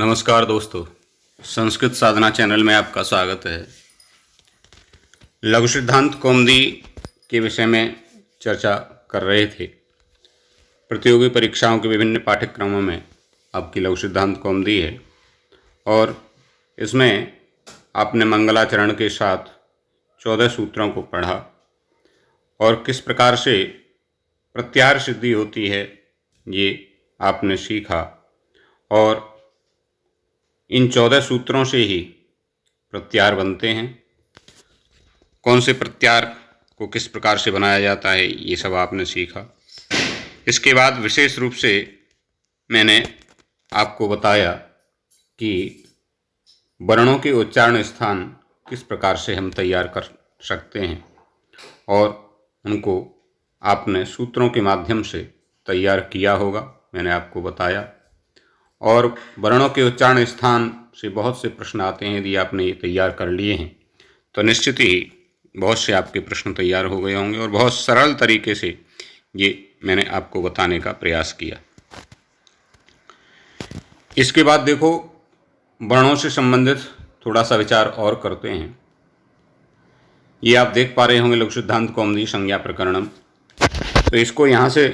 नमस्कार दोस्तों, संस्कृत साधना चैनल में आपका स्वागत है। लघु सिद्धांत कौमुदी के विषय में चर्चा कर रहे थे। प्रतियोगी परीक्षाओं के विभिन्न पाठ्यक्रमों में आपकी लघु सिद्धांत कौमुदी है और इसमें आपने मंगलाचरण के साथ 14 सूत्रों को पढ़ा और किस प्रकार से प्रत्याहार सिद्धि होती है ये आपने सीखा। और इन 14 सूत्रों से ही प्रत्याहार बनते हैं। कौन से प्रत्याहार को किस प्रकार से बनाया जाता है ये सब आपने सीखा। इसके बाद विशेष रूप से मैंने आपको बताया कि वर्णों के उच्चारण स्थान किस प्रकार से हम तैयार कर सकते हैं और उनको आपने सूत्रों के माध्यम से तैयार किया होगा, मैंने आपको बताया। और वर्णों के उच्चारण स्थान से बहुत से प्रश्न आते हैं। यदि आपने ये तैयार कर लिए हैं तो निश्चित ही बहुत से आपके प्रश्न तैयार हो गए होंगे और बहुत सरल तरीके से ये मैंने आपको बताने का प्रयास किया। इसके बाद देखो, वर्णों से संबंधित थोड़ा सा विचार और करते हैं। ये आप देख पा रहे होंगे लघु सिद्धांत कौमुदी संज्ञा प्रकरणम। तो इसको यहाँ से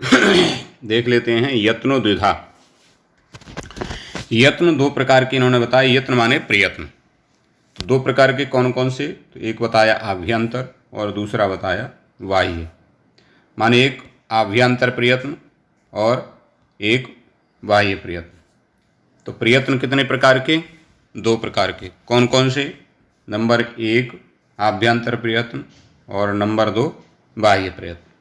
देख लेते हैं। यत्नो द्विधा। यत्न दो प्रकार के इन्होंने बताया। यत्न माने प्रयत्न। दो प्रकार के कौन कौन से? तो एक बताया आभ्यंतर और दूसरा बताया बाह्य। माने एक आभ्यंतर प्रयत्न और एक बाह्य प्रयत्न। तो प्रयत्न कितने प्रकार के? दो प्रकार के। कौन कौन से? नंबर 1 आभ्यंतर प्रयत्न और नंबर 2 बाह्य प्रयत्न।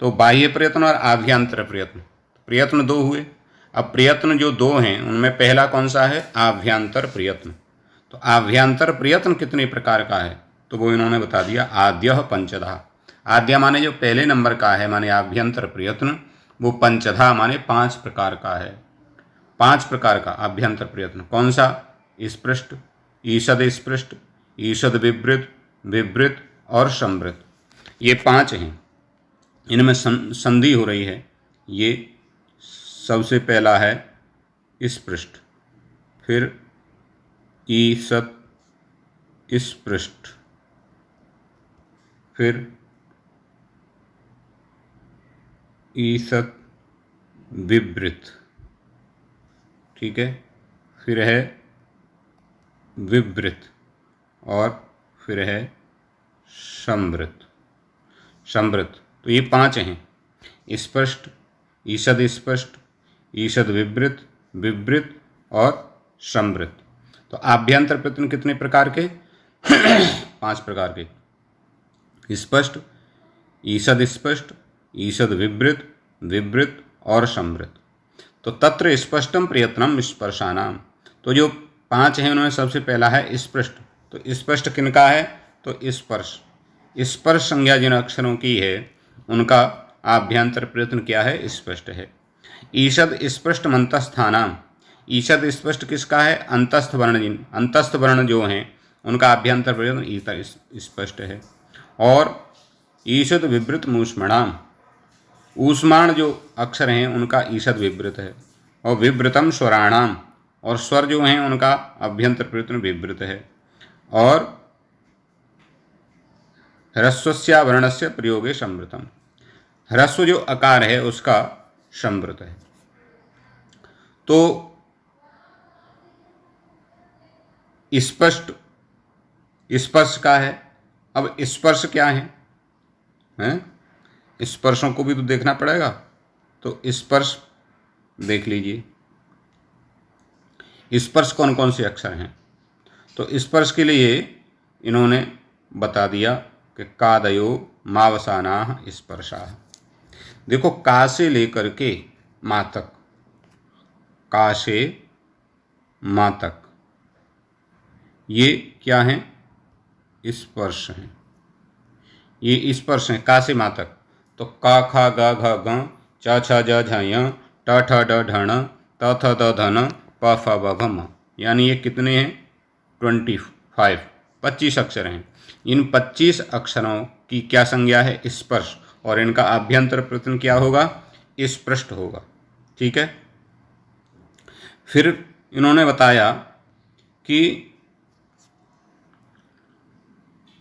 तो बाह्य प्रयत्न और आभ्यंतर प्रयत्न, प्रयत्न दो हुए। अब प्रयत्न जो दो हैं उनमें पहला कौन सा है? आभ्यंतर प्रयत्न। तो आभ्यंतर प्रयत्न कितने प्रकार का है? तो वो इन्होंने बता दिया। आद्यः पंचधा। आद्य माने जो पहले नंबर का है, माने आभ्यंतर प्रयत्न, वो पंचधा माने 5 प्रकार का है। 5 प्रकार का आभ्यंतर प्रयत्न। कौन सा? स्पृष्ट, ईषद स्पृष्ट, ईषद विवृत, विवृत और संवृत। ये 5 हैं। इनमें संधि हो रही है। ये सबसे पहला है स्पृष्ट, फिर ईषद स्पृष्ट, फिर ईषद विवृत, ठीक है, फिर है विवृत और फिर है संवृत। संवृत। तो ये 5 हैं। स्पष्ट, ईषद स्पष्ट, ईषद विवृत, विवृत और संवृत। तो आभ्यंतर प्रयत्न कितने प्रकार के? 5 प्रकार के। स्पष्ट, ईषद स्पष्ट, ईषद विवृत, विवृत और संवृत। तो तत्र स्पष्टम प्रयत्नम स्पर्शानाम। तो जो 5 हैं उनमें सबसे पहला है स्पष्ट। तो स्पष्ट किनका है? तो स्पर्श। स्पर्श संज्ञा जिन अक्षरों की है उनका आभ्यंतर प्रयत्न क्या है? स्पष्ट है। ईषद स्पष्ट मंतस्थानाम। ईषद स्पष्ट किसका है? अंतस्थ वर्ण। जिन अंतस्थ वर्ण जो हैं उनका आभ्यंतर प्रयत्न ईतर स्पष्ट है। और ईषद विवृत मूष्मणाम। ऊष्माण जो अक्षर हैं उनका ईषद विवृत है। और विवृतम स्वराणाम। और स्वर जो हैं उनका आभ्यंतर प्रयत्न विवृत है। और ह्रस्वस्य वर्णस्य प्रयोगे संवृतम। ह्रस्व जो आकार है उसका संवृत है। तो स्पष्ट स्पर्श का है। अब स्पर्श क्या है? स्पर्शों को भी तो देखना पड़ेगा। तो स्पर्श देख लीजिए। स्पर्श कौन कौन से अक्षर हैं? तो स्पर्श के लिए इन्होंने बता दिया कि कादयो मावसानाः स्पर्शाः। देखो, का से लेकर के मा तक, का से मा तक ये क्या हैं? स्पर्श हैं। ये स्पर्श हैं का से मा तक। तो का खा गा घा ग, च छ ज झ य, ट ठ ड ढ ण, त थ द ध न, प फ ब भ म। यानी ये कितने हैं? 25 अक्षर हैं। इन 25 अक्षरों की क्या संज्ञा है? स्पर्श। और इनका आभ्यंतर प्रयत्न क्या होगा? स्पृष्ट होगा। ठीक है। फिर इन्होंने बताया कि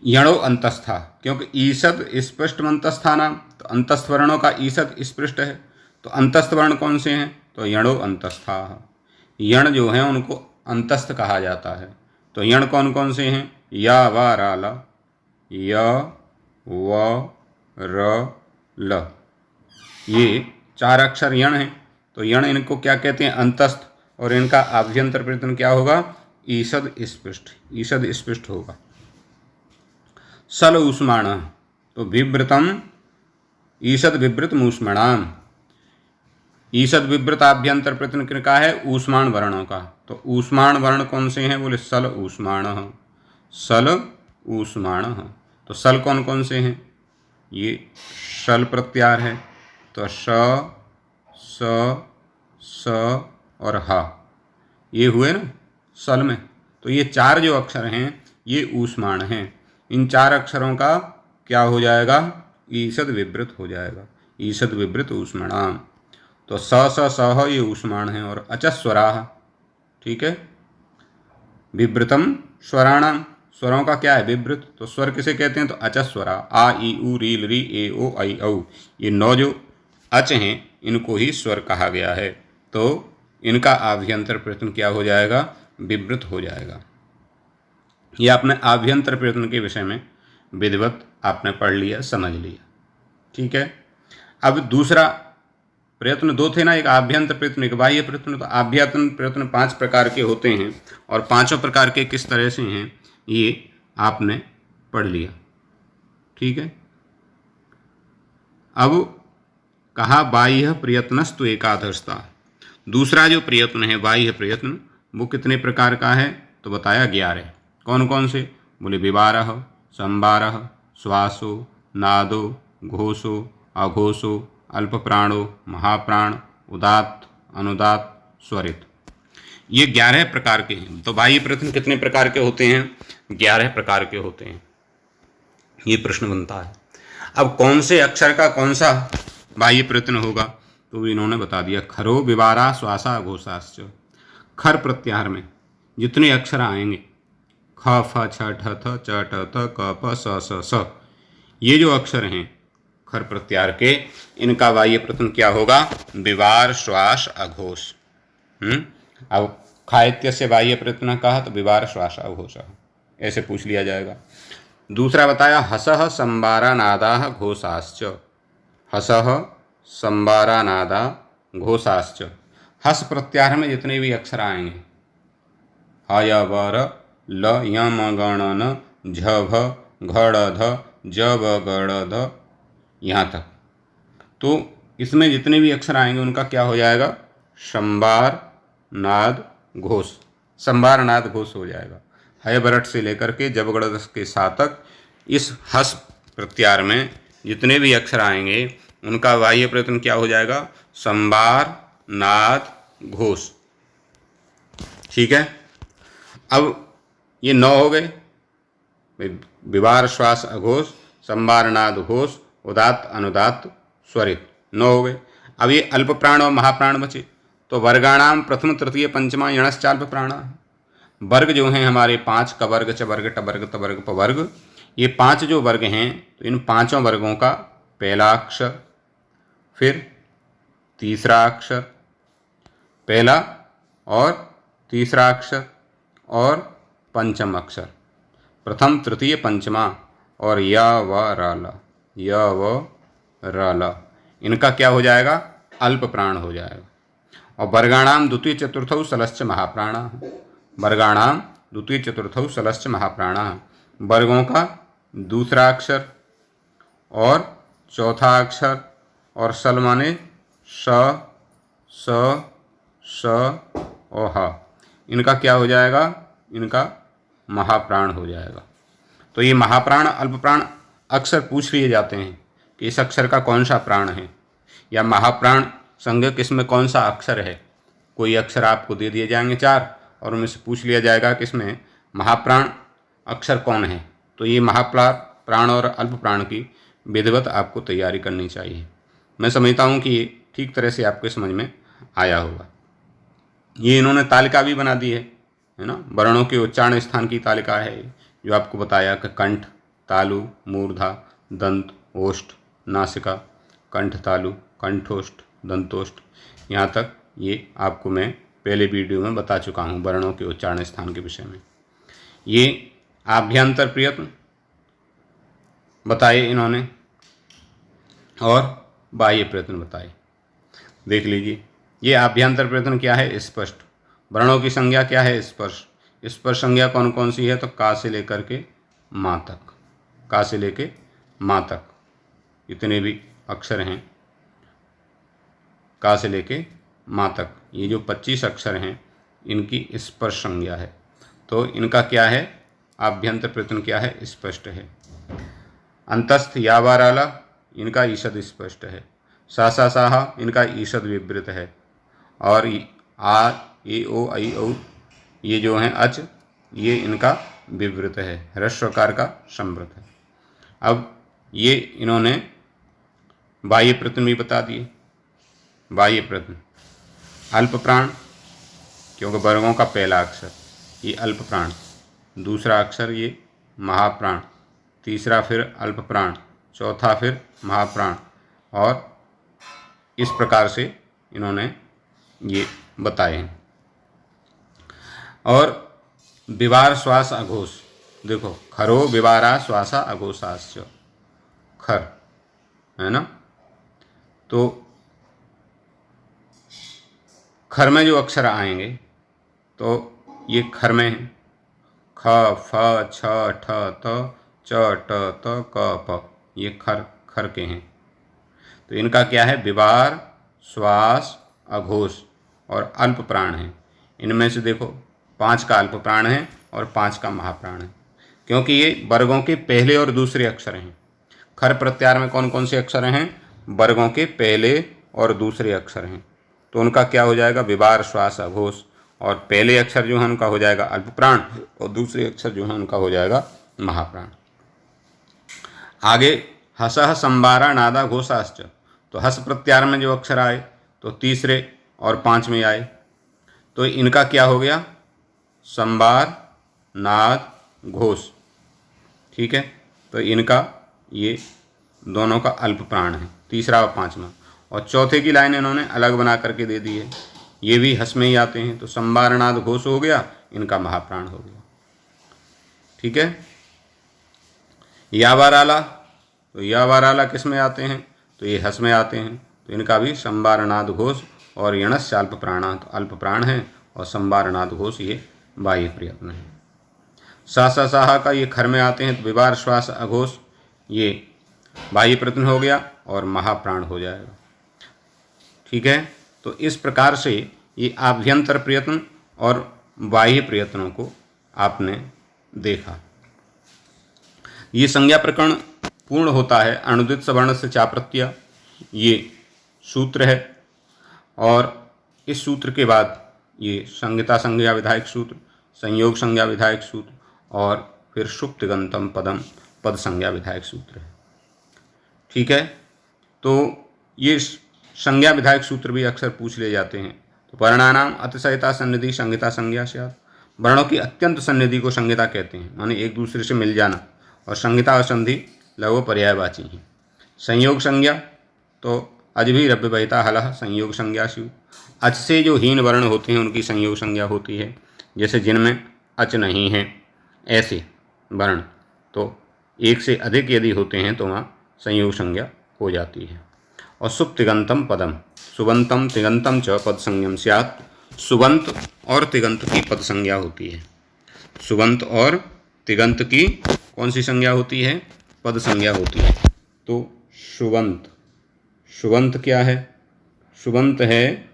यणो अंतस्था, क्योंकि ईषद स्पष्ट अंतस्था नाम, तो अंतस्थ वर्णों का ईषद स्पृष्ट है, तो अंतस्थ वर्ण कौन से हैं, तो यणो अंतस्था। यण जो हैं उनको अंतस्थ कहा जाता है। तो यण कौन कौन से हैं, या व रा ल, य व र ल, ये 4 अक्षर यण हैं। तो यण इनको क्या कहते हैं, अंतस्थ, और इनका आभ्यंतर प्रयत्न क्या होगा, ईषद स्पृष्ट, ईषद स्पृष्ट होगा। सल ऊष्माण, तो विवृतम ईषद विवृत मूष्मणाम, ईषद विवृत आभ्यंतर प्रयत्न किनका है, ऊष्माण वर्णों का। तो ऊष्माण वर्ण कौन से हैं, बोले सल ऊष्माण, सल ऊष्माण। तो सल कौन कौन से हैं, ये सल प्रत्यार है, तो श स स और ह, ये हुए ना सल में। तो ये 4 जो अक्षर हैं ये ऊष्माण हैं। इन 4 अक्षरों का क्या हो जाएगा, ईषद विवृत हो जाएगा, ईषद विवृत ऊष्माणाम। तो स स स ये ऊष्माण हैं, और अचस्वराः, ठीक है। विवृतम स्वराणाम, स्वरों का क्या है, विवृत। तो स्वर किसे कहते हैं, तो अचस्वरा, आ ई उ री ल री ए ओ आई औ, ये 9 जो अच हैं इनको ही स्वर कहा गया है। तो इनका आभ्यंतर प्रयत्न क्या हो जाएगा, विवृत हो जाएगा। ये आपने आभ्यंतर प्रयत्न के विषय में विधिवत आपने पढ़ लिया, समझ लिया, ठीक है। अब दूसरा प्रयत्न 2 थे ना, एक आभ्यंतर प्रयत्न, एक बाह्य प्रयत्न। तो आभ्यंतर प्रयत्न 5 प्रकार के होते हैं, और 5 प्रकार के किस तरह से हैं ये आपने पढ़ लिया, ठीक है। अब कहा बाह्य प्रयत्नस्तु एकादशता, दूसरा जो प्रयत्न है बाह्य प्रयत्न वो कितने प्रकार का है, तो बताया 11। कौन कौन से, बोले विवारः, संवारः, श्वासो, नादो, घोषो, अघोषो, अल्पप्राणो, महाप्राण, उदात्त, अनुदात्त, स्वरित, ये 11 प्रकार के हैं। तो बाह्य प्रयत्न कितने प्रकार के होते हैं, 11 प्रकार के होते हैं, ये प्रश्न बनता है। अब कौन से अक्षर का कौन सा बाह्य प्रयत्न होगा, तो इन्होंने बता दिया, खरो विवारा श्वासा घोषाश्च। खर प्रत्याहार में जितने अक्षर आएंगे, ख फ छ ठ थ च ट त क प स स स, ये जो अक्षर हैं खर प्रत्याहार के, इनका बाह्य प्रयत्न क्या होगा, विवार श्वास अघोष। अब खायत्य से बाह्य प्रयत्न कहा तो विवार श्वास अघोष, ऐसे पूछ लिया जाएगा। दूसरा बताया हसः संवारा नादा घोषाश्च, हसः संवारा नादा घोषाश्च। हस प्रत्याहार में जितने भी अक्षर आएंगे, हय वर ल यम गण न झ भ घड़ ध ज ब गड़ ध, यहाँ तक। तो इसमें जितने भी अक्षर आएंगे उनका क्या हो जाएगा, संवार नाद घोष, संवार नाद घोष हो जाएगा। हय बरट से लेकर के जब गड़ के साथ तक इस हस प्रत्याहार में जितने भी अक्षर आएंगे उनका बाह्य प्रयत्न क्या हो जाएगा, संवार नाद घोष, ठीक है। अब ये 9 हो गए, विवार श्वास अघोष, संवार नाद घोष, उदात्त अनुदात्त स्वरित, 9 हो गए। अब ये अल्प प्राण और महाप्राण बचे। तो वर्गाणाम प्रथम तृतीय पंचमा यणश्चाल्प प्राण, वर्ग जो हैं हमारे 5, कवर्ग चवर्ग टवर्ग तवर्ग पवर्ग, ये 5 जो वर्ग हैं, तो इन 5 वर्गों का पहला अक्षर, फिर तीसरा अक्षर, पहला और तीसरा अक्षर और पंचम अक्षर, प्रथम तृतीय पंचमा, और य व र ल, य व र ल, इनका क्या हो जाएगा, अल्प प्राण हो जाएगा। और वर्गाणाम द्वितीय चतुर्थौ सलश्च महाप्राण, वर्गाणाम द्वितीय चतुर्थौ सलश्च महाप्राण, वर्गों का दूसरा अक्षर और चौथा अक्षर, और सल माने स स स और ह, इनका क्या हो जाएगा, इनका महाप्राण हो जाएगा। तो ये महाप्राण अल्प प्राण अक्षर पूछ लिए जाते हैं कि इस अक्षर का कौन सा प्राण है, या महाप्राण संज्ञक इसमें कौन सा अक्षर है। कोई अक्षर आपको दे दिए जाएंगे 4, और उनमें से पूछ लिया जाएगा कि इसमें महाप्राण अक्षर कौन है। तो ये महाप्राण और अल्प प्राण की विधिवत आपको तैयारी करनी चाहिए। मैं समझता हूँ कि ये ठीक तरह से आपके समझ में आया होगा। ये इन्होंने तालिका भी बना दी है ना। वर्णों के उच्चारण स्थान की तालिका है जो आपको बताया कि कंठ, तालु, मूर्धा, दंत, ओष्ठ, नासिका, कंठ तालु, कंठोष्ठ, दंतोष्ठ, यहाँ तक ये आपको मैं पहले वीडियो में बता चुका हूँ वर्णों के उच्चारण स्थान के विषय में। ये आभ्यंतर प्रयत्न बताए इन्होंने और बाह्य प्रयत्न बताए। देख लीजिए, ये आभ्यंतर प्रयत्न क्या है? स्पष्ट। वर्णों की संज्ञा क्या है? स्पर्श। स्पर्श संज्ञा कौन कौन सी है? तो का से लेकर के माँ तक, का से लेके माँ तक इतने भी अक्षर हैं, का से लेके माँ तक, ये जो 25 अक्षर हैं इनकी स्पर्श संज्ञा है। तो इनका क्या है? आभ्यंतर प्रयत्न क्या है? स्पष्ट है। अंतस्थ यावाराला इनका ईषद स्पष्ट है। सा सा साहा इनका ईषद विवृत है। और आ ए ओ ऐ औ ये जो हैं अच, ये इनका विवृत है, ह्रस्वकार का संवृत है। अब ये इन्होंने बाह्य प्रयत्न भी बता दिए। बाह्य प्रयत्न अल्प प्राण, क्योंकि वर्गों का पहला अक्षर ये अल्प प्राण, दूसरा अक्षर ये महाप्राण, तीसरा फिर अल्प प्राण, चौथा फिर महाप्राण, और इस प्रकार से इन्होंने ये बताए हैं। और विवार श्वास अघोष, देखो खरो विवारा श्वासा अघोषाश्च, खर है ना। तो खर में जो अक्षर आएंगे तो ये खर में है, ख, फ, छ, ठ, त, च, ट, त, क, प, ये खर खर के हैं। तो इनका क्या है? विवार, श्वास, अघोष और अल्प प्राण है। इनमें से देखो 5 का अल्प प्राण है और 5 का महाप्राण है, क्योंकि ये वर्गों के पहले और दूसरे अक्षर हैं। खर प्रत्याहार में कौन कौन से अक्षर हैं? वर्गों के पहले और दूसरे अक्षर हैं। तो उनका क्या हो जाएगा? विवार, श्वास, अघोष, और पहले अक्षर जो है उनका हो जाएगा अल्प प्राण और दूसरे अक्षर जो है उनका हो जाएगा महाप्राण। आगे हसह संबारा नादा घोषाश्च, तो हस प्रत्याहार में जो अक्षर आए तो तीसरे और 5वें आए, तो इनका क्या हो गया? संबार, नाद, घोष। ठीक है, तो इनका ये दोनों का अल्प प्राण है, तीसरा और 5वां। और चौथे की लाइन इन्होंने अलग बना करके दे दी है, ये भी हस में ही आते हैं। तो संबार, नाद, घोष हो गया, इनका महाप्राण हो गया। ठीक है। यावाराला, तो यावाराला किस में आते हैं? तो ये हस में आते हैं। तो इनका भी संबार, नाद, घोष और यणस्य अल्प प्राणा, तो अल्प प्राण है, और संबार, नाद, घोष ये बाह्य प्रयत्न है। सा सा साहा का ये खर में आते हैं, तो विवार, श्वास, अघोष ये बाह्य प्रयत्न हो गया और महाप्राण हो जाएगा। ठीक है, तो इस प्रकार से ये आभ्यंतर प्रयत्न और बाह्य प्रयत्नों को आपने देखा। ये संज्ञा प्रकरण पूर्ण होता है अनुदित सवर्ण से चा प्रत्यय, ये सूत्र है। और इस सूत्र के बाद ये संहिता संज्ञा विधायक सूत्र, संयोग संज्ञा विधायक सूत्र और फिर सुप्तिगंतम पदम पद संज्ञा विधायक सूत्र है। ठीक है, तो ये संज्ञा विधायक सूत्र भी अक्सर पूछ ले जाते हैं। तो वर्णानाम अतिशयता सन्निधि संहिता संज्ञा स्यात्, वर्णों की अत्यंत सन्निधि को संहिता कहते हैं, माने एक दूसरे से मिल जाना। और संहिता और संधि लघु पर्यायवाची हैं। संयोग संज्ञा तो अज भी रव्य बहिता हलह संयोग संज्ञा शिव, अच से जो हीन वर्ण होते हैं उनकी संयोग संज्ञा होती है, जैसे जिनमें अच नहीं है ऐसे वर्ण, तो एक से अधिक यदि होते हैं तो वहाँ संयोग संज्ञा हो जाती है। और सुप्तिगंतम पदम, सुबंतम तिगंतम च पद संज्ञम स्यात्, सुबंत और तिगंत की पद संज्ञा होती है। सुबंत और तिगंत की कौन सी संज्ञा होती है? पद संज्ञा होती है। तो सुबंत, सुबंत क्या है? सुबंत है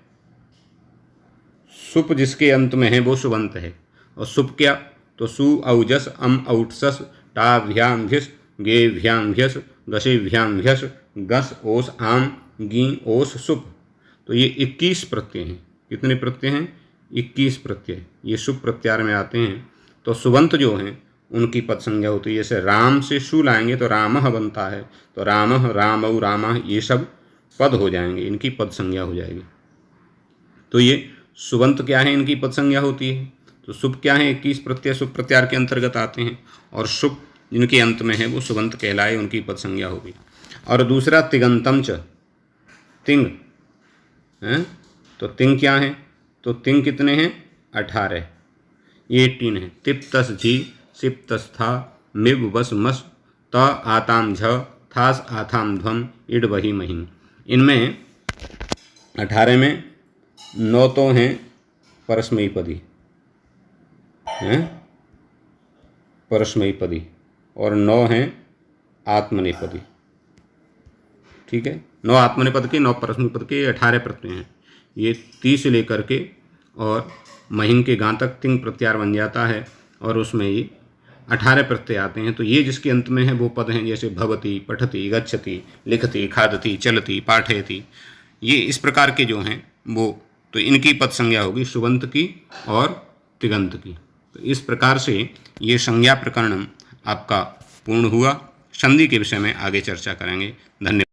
सुप, जिसके अंत में है वो सुबंत है। और सुप क्या? तो सु औजस अम औटसस टा भ्याम भ्यस गे भ्याम भ्यस गसे भ्याम भ्यस गस ओस आम गी ओस सुप। तो ये 21 प्रत्यय हैं। कितने प्रत्यय हैं? 21 प्रत्यय ये सुप प्रत्याहार में आते हैं। तो सुबंत जो हैं उनकी पद संज्ञा होती है। जैसे राम से सु लाएंगे तो रामः बनता है, तो रामः, रामौ, रामः ये सब पद हो जाएंगे, इनकी पद संज्ञा हो जाएगी। तो ये सुबंत क्या है, इनकी पद संज्ञा होती है। तो शुभ क्या है, 21 प्रत्यय शुभ प्रत्यार के अंतर्गत आते हैं, और शुभ जिनके अंत में है वो सुबंत कहलाए, उनकी पद संज्ञा होगी। और दूसरा तिगंतम च, तिंग है, तो तिंग क्या है, तो तिंग कितने हैं, 18, ये 18 है। तिप तस झी सिप तस था मिब वस मस त आताम झ थास आथाम ध्वम इड वही महिन। इनमें 18 में 9 तो हैं परस्मयी पदी हैं, परस्मयी पदी, और 9 हैं आत्मनेपदी। ठीक है, 9 आत्मनेपद के, 9 परस्मयी पद के, 18 प्रत्यय हैं। ये 30 से लेकर के और महिन के गां तक तिंग प्रत्यार बन जाता है, और उसमें ये 18 प्रत्यय आते हैं। तो ये जिसके अंत में है वो पद हैं, जैसे भवति, पठति, गच्छति, लिखति, खादति, चलति, पाठयति। ये इस प्रकार के जो हैं वो, तो इनकी पद संज्ञा होगी सुबंत की और तिगंत की। तो इस प्रकार से ये संज्ञा प्रकरण आपका पूर्ण हुआ। संधि के विषय में आगे चर्चा करेंगे। धन्यवाद।